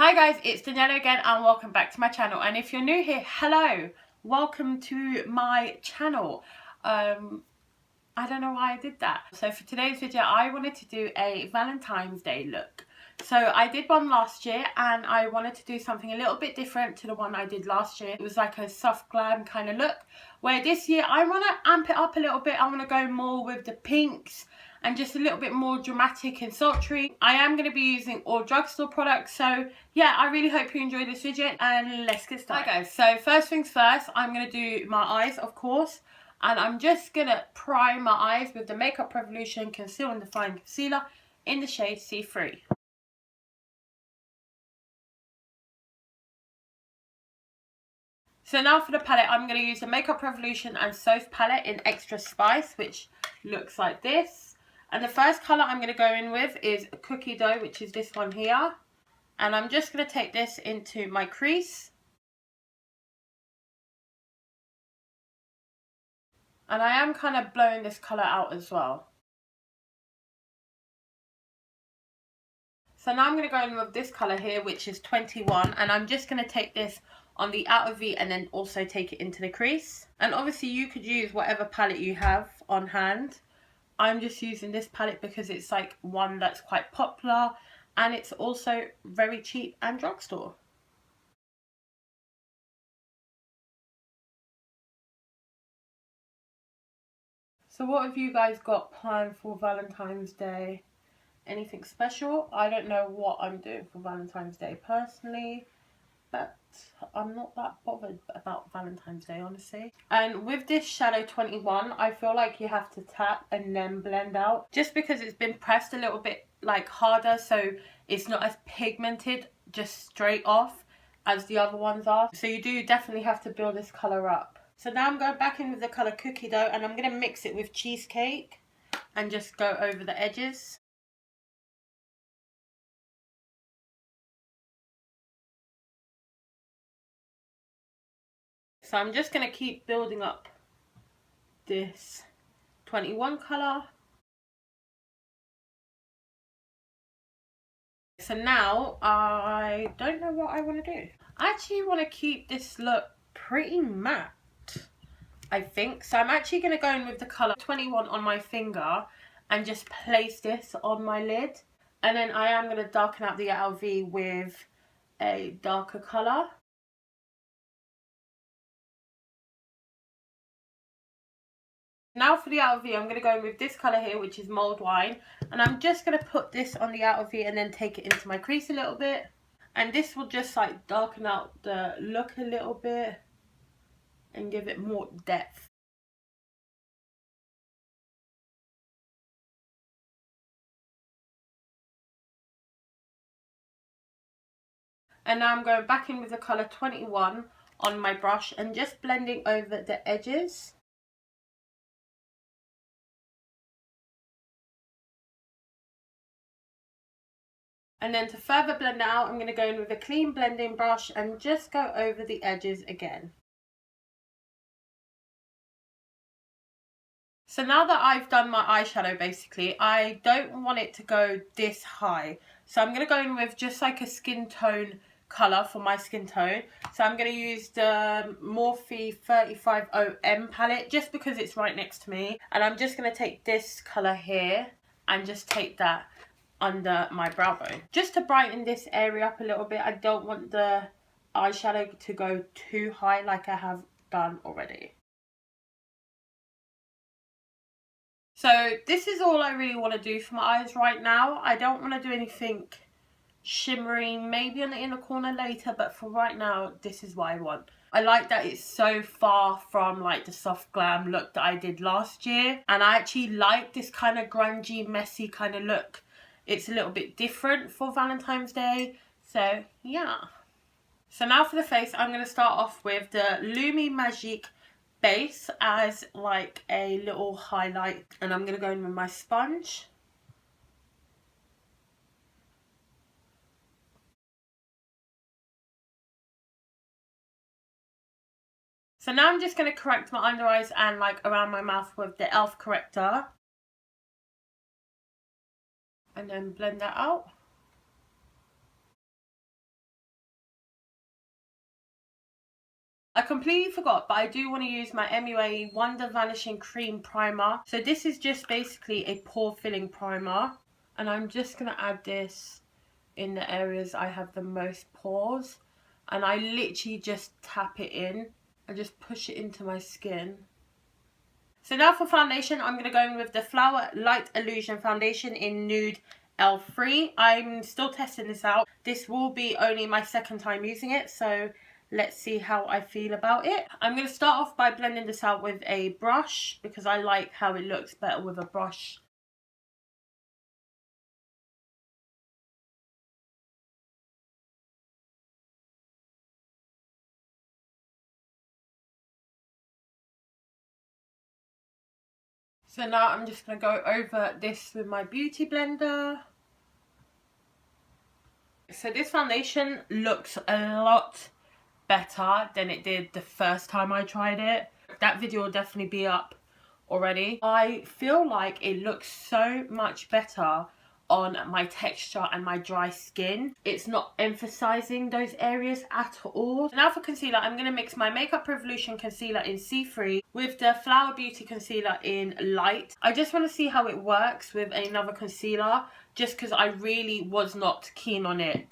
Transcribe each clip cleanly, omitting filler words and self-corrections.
Hi guys, it's Daniela again and welcome back to my channel. And if you're new here, hello, welcome to my channel. I don't know why I did that. So for today's video, I wanted to do a Valentine's Day look. So I did one last year and I wanted to do something a little bit different to the one I did last year. It was like a soft glam kind of look, where this year I want to amp it up a little bit. I want to go more with the pinks and just a little bit more dramatic and sultry. I am going to be using all drugstore products, so yeah, I really hope you enjoy this video and let's get started. Hi guys, so first things first, I'm going to do my eyes, of course, and I'm just going to prime my eyes with the Makeup Revolution Conceal and Define Concealer in the shade C3. So now for the palette, I'm going to use the Makeup Revolution and Soph palette in Extra Spice, which looks like this. And the first colour I'm going to go in with is Cookie Dough, which is this one here. And I'm just going to take this into my crease. And I am kind of blowing this colour out as well. So now I'm going to go in with this colour here, which is 21. And I'm just going to take this on the outer V and then also take it into the crease. And obviously you could use whatever palette you have on hand. I'm just using this palette because it's like one that's quite popular and it's also very cheap and drugstore. So what have you guys got planned for Valentine's Day? Anything special? I don't know what I'm doing for Valentine's Day personally, but I'm not that bothered about Valentine's Day, honestly. And with this shadow 21, I feel like you have to tap and then blend out, just because it's been pressed a little bit like harder, so it's not as pigmented just straight off as the other ones are. So you do definitely have to build this colour up. So now I'm going back in with the colour Cookie Dough and I'm going to mix it with Cheesecake and just go over the edges. So I'm just going to keep building up this 21 colour. So now I don't know what I want to do. I actually want to keep this look pretty matte, I think. So I'm actually going to go in with the colour 21 on my finger and just place this on my lid. And then I am going to darken out the LV with a darker colour. Now for the outer V, I'm going to go in with this colour here, which is Mulled Wine. And I'm just going to put this on the outer V and then take it into my crease a little bit. And this will just like darken out the look a little bit and give it more depth. And now I'm going back in with the colour 21 on my brush and just blending over the edges. And then to further blend out, I'm going to go in with a clean blending brush and just go over the edges again. So now that I've done my eyeshadow, basically, I don't want it to go this high. So I'm going to go in with just like a skin tone colour for my skin tone. So I'm going to use the Morphe 350M palette just because it's right next to me. And I'm just going to take this colour here and just take that under my brow bone, just to brighten this area up a little bit. I don't want the eyeshadow to go too high like I have done already. So this is all I really want to do for my eyes right now. I don't want to do anything shimmery, maybe on the inner corner later, but for right now, this is what I want. I like that it's so far from like the soft glam look that I did last year, and I actually like this kind of grungy, messy kind of look. It's a little bit different for Valentine's Day, so yeah. So now for the face, I'm going to start off with the Lumi Magique base as like a little highlight, and I'm going to go in with my sponge. So now I'm just going to correct my under eyes and like around my mouth with the e.l.f. corrector. And then blend that out. I completely forgot, but I do want to use my MUA Wonder Vanishing Cream Primer. So this is just basically a pore filling primer. And I'm just going to add this in the areas I have the most pores. And I literally just tap it in. I just push it into my skin. So now for foundation, I'm going to go in with the Flower Light Illusion Foundation in Nude L3. I'm still testing this out. This will be only my second time using it, so let's see how I feel about it. I'm going to start off by blending this out with a brush because I like how it looks better with a brush. So now I'm just going to go over this with my beauty blender. So this foundation looks a lot better than it did the first time I tried it. That video will definitely be up already. I feel like it looks so much better on my texture and my dry skin. It's not emphasizing those areas at all. So now for concealer, I'm going to mix my Makeup Revolution concealer in C3 with the Flower Beauty concealer in Light. I just want to see how it works with another concealer, just because I really was not keen on it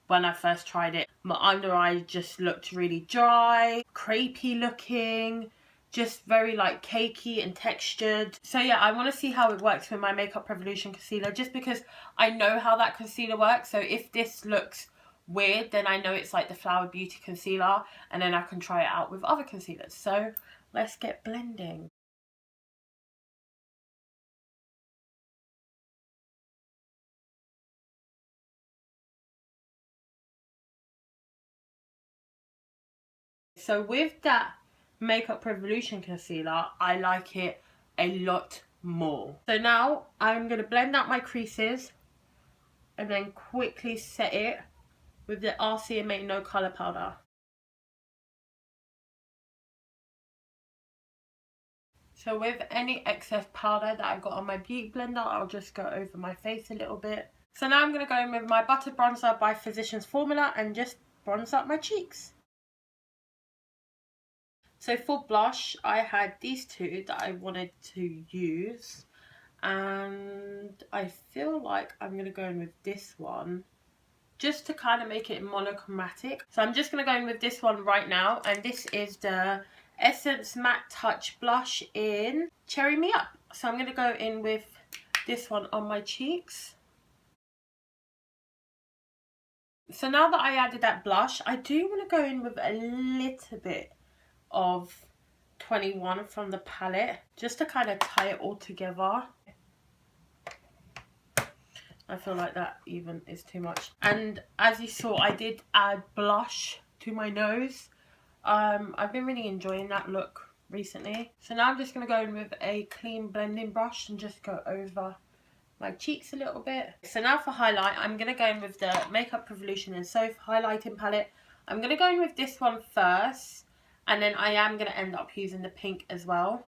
when I first tried it. My under eye just looked really dry, crepey looking, just very like cakey and textured. So yeah, I want to see how it works with my Makeup Revolution concealer, just because I know how that concealer works. So if this looks weird, then I know it's like the Flower Beauty concealer, and then I can try it out with other concealers. So let's get blending. So with that Makeup Revolution concealer, I like it a lot more. So now I'm going to blend out my creases and then quickly set it with the RCMA No Colour Powder. So with any excess powder that I got on my beauty blender, I'll just go over my face a little bit. So now I'm going to go in with my Butter Bronzer by Physicians Formula and just bronze up my cheeks. So for blush, I had these two that I wanted to use, and I feel like I'm going to go in with this one just to kind of make it monochromatic. So I'm just going to go in with this one right now, and this is the Essence Matte Touch Blush in Cherry Me Up. So I'm going to go in with this one on my cheeks. So now that I added that blush, I do want to go in with a little bit of 21 from the palette just to kind of tie it all together. I feel like that even is too much. And as you saw, I did add blush to my nose. I've been really enjoying that look recently. So now I'm just going to go in with a clean blending brush and just go over my cheeks a little bit. So now for highlight, I'm going to go in with the Makeup Revolution and Soap highlighting palette. I'm going to go in with this one first, and then I am going to end up using the pink as well.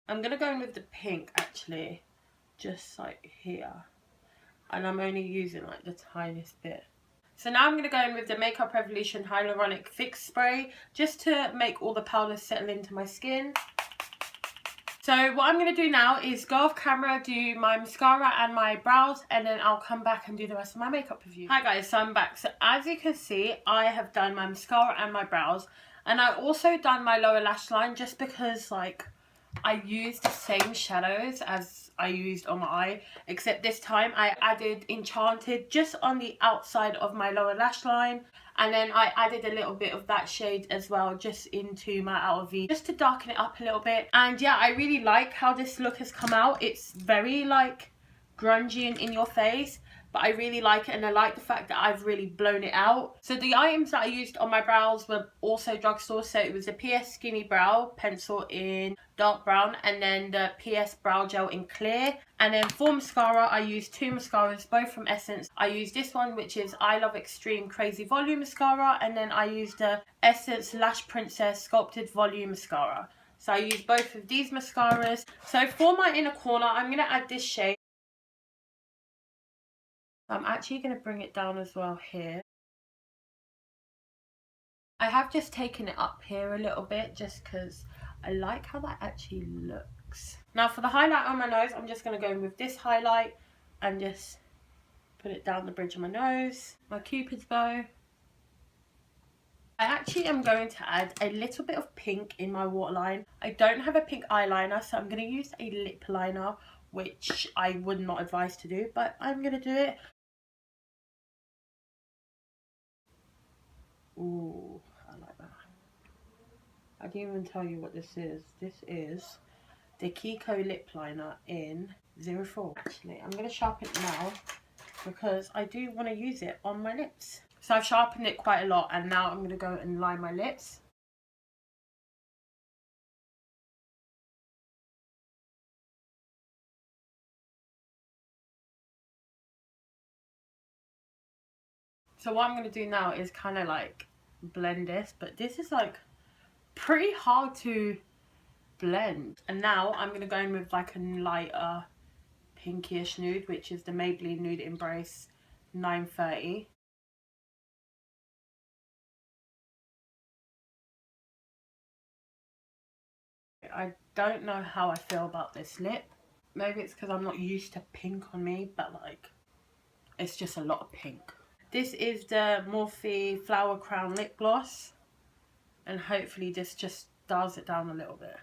I'm going to go in with the pink actually, just like here. And I'm only using like the tiniest bit. So now I'm going to go in with the Makeup Revolution Hyaluronic Fix Spray just to make all the powders settle into my skin. So what I'm going to do now is go off camera, do my mascara and my brows, and then I'll come back and do the rest of my makeup with you. Hi guys, so I'm back. So as you can see, I have done my mascara and my brows, and I also done my lower lash line just because like I used the same shadows as I used on my eye, except this time I added Enchanted just on the outside of my lower lash line, and then I added a little bit of that shade as well just into my outer V just to darken it up a little bit. And yeah, I really like how this look has come out. It's very like grungy and in your face, but I really like it, and I like the fact that I've really blown it out. So the items that I used on my brows were also drugstore. So it was the PS Skinny Brow Pencil in dark brown, and then the PS Brow Gel in clear. And then for mascara, I used two mascaras, both from Essence. I used this one, which is I Love Extreme Crazy Volume Mascara, and then I used the Essence Lash Princess Sculpted Volume Mascara. So I used both of these mascaras. So for my inner corner, I'm going to add this shade. I'm actually going to bring it down as well here. I have just taken it up here a little bit just because I like how that actually looks. Now for the highlight on my nose, I'm just going to go in with this highlight and just put it down the bridge of my nose. My Cupid's bow. I actually am going to add a little bit of pink in my waterline. I don't have a pink eyeliner, so I'm going to use a lip liner, which I would not advise to do, but I'm going to do it. Ooh, I like that. I didn't even tell you what this is. This is the Kiko lip liner in 04. Actually, I'm going to sharpen it now because I do want to use it on my lips. So I've sharpened it quite a lot, and now I'm going to go and line my lips. So what I'm going to do now is kind of like blend this, but this is like pretty hard to blend. And now I'm going to go in with like a lighter pinkish nude, which is the Maybelline Nude Embrace 930. I don't know how I feel about this lip. Maybe it's because I'm not used to pink on me, but like it's just a lot of pink. This is the Morphe Flower Crown Lip Gloss, and hopefully this just dials it down a little bit.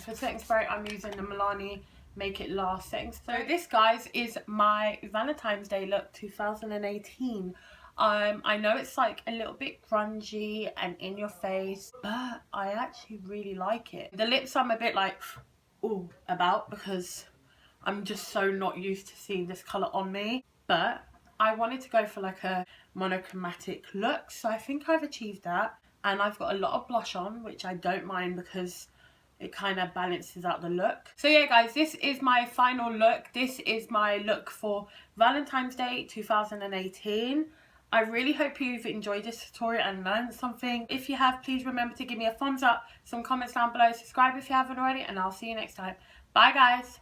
For setting spray, I'm using the Milani Make It Last setting spray. So this, guys, is my Valentine's Day look 2018. I know it's like a little bit grungy and in your face, but I actually really like it. The lips I'm a bit like, ooh, about, because I'm just so not used to seeing this colour on me. But I wanted to go for like a monochromatic look, so I think I've achieved that. And I've got a lot of blush on, which I don't mind because it kind of balances out the look. So yeah, guys, this is my final look. This is my look for Valentine's Day 2018. I really hope you've enjoyed this tutorial and learned something. If you have, please remember to give me a thumbs up, some comments down below, subscribe if you haven't already, and I'll see you next time. Bye, guys.